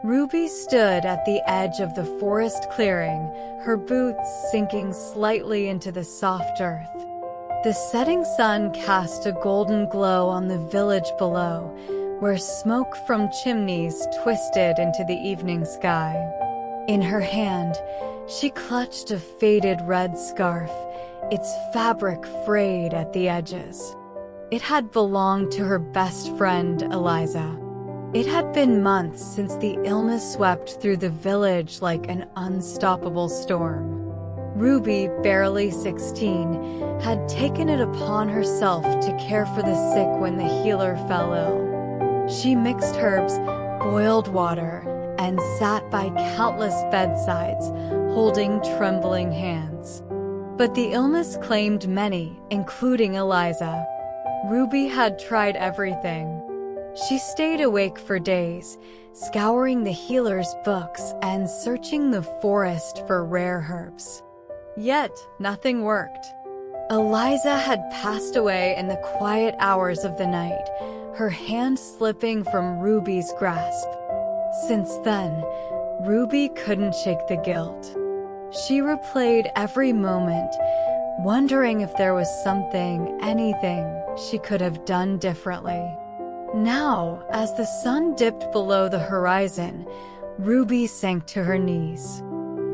Ruby stood at the edge of the forest clearing, her boots sinking slightly into the soft earth. The setting sun cast a golden glow on the village below, where smoke from chimneys twisted into the evening sky. In her hand, she clutched a faded red scarf, its fabric frayed at the edges. It had belonged to her best friend, Eliza. It had been months since the illness swept through the village like an unstoppable storm. Ruby, barely 16, had taken it upon herself to care for the sick when the healer fell ill. She mixed herbs, boiled water, and sat by countless bedsides, holding trembling hands. But the illness claimed many, including Eliza. Ruby had tried everything. She stayed awake for days, scouring the healer's books and searching the forest for rare herbs. Yet, nothing worked. Eliza had passed away in the quiet hours of the night, her hand slipping from Ruby's grasp. Since then, Ruby couldn't shake the guilt. She replayed every moment, wondering if there was something, anything, she could have done differently. Now, as the sun dipped below the horizon, Ruby sank to her knees.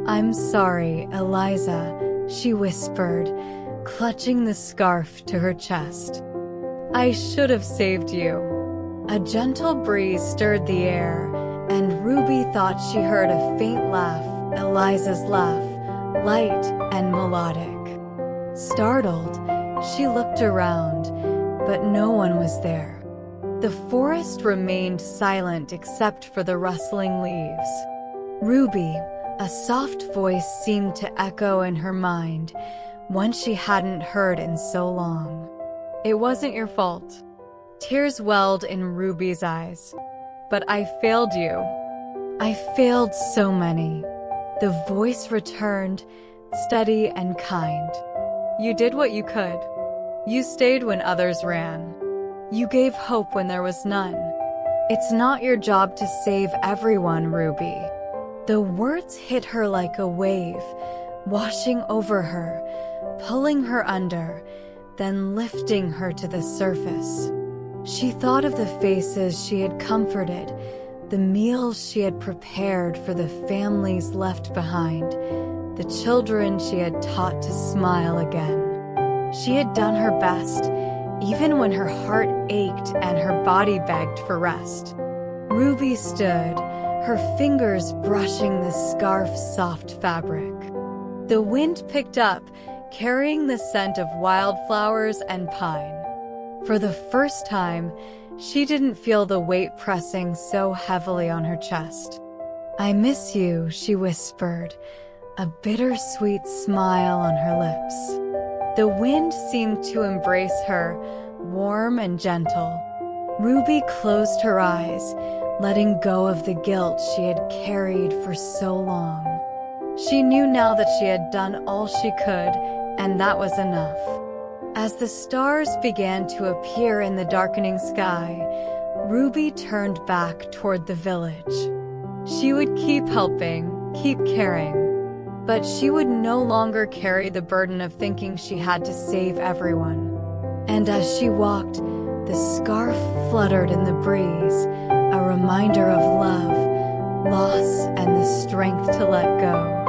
"I'm sorry, Eliza," she whispered, clutching the scarf to her chest. "I should have saved you." A gentle breeze stirred the air, and Ruby thought she heard a faint laugh, Eliza's laugh, light and melodic. Startled, she looked around, but no one was there. The forest remained silent except for the rustling leaves. "Ruby," a soft voice seemed to echo in her mind, one she hadn't heard in so long. "It wasn't your fault." Tears welled in Ruby's eyes. "But I failed you." "I failed so many." The voice returned, steady and kind. "You did what you could. You stayed when others ran. You gave hope when there was none. It's not your job to save everyone, Ruby." The words hit her like a wave, washing over her, pulling her under, then lifting her to the surface. She thought of the faces she had comforted, the meals she had prepared for the families left behind, the children she had taught to smile again. She had done her best, even when her heart ached and her body begged for rest. Ruby stood, her fingers brushing the scarf's soft fabric. The wind picked up, carrying the scent of wildflowers and pine. For the first time, she didn't feel the weight pressing so heavily on her chest. "I miss you," she whispered, a bittersweet smile on her lips. The wind seemed to embrace her, warm and gentle. Ruby closed her eyes, letting go of the guilt she had carried for so long. She knew now that she had done all she could, and that was enough. As the stars began to appear in the darkening sky, Ruby turned back toward the village. She would keep helping, keep caring. But she would no longer carry the burden of thinking she had to save everyone. And as she walked, the scarf fluttered in the breeze, a reminder of love, loss, and the strength to let go.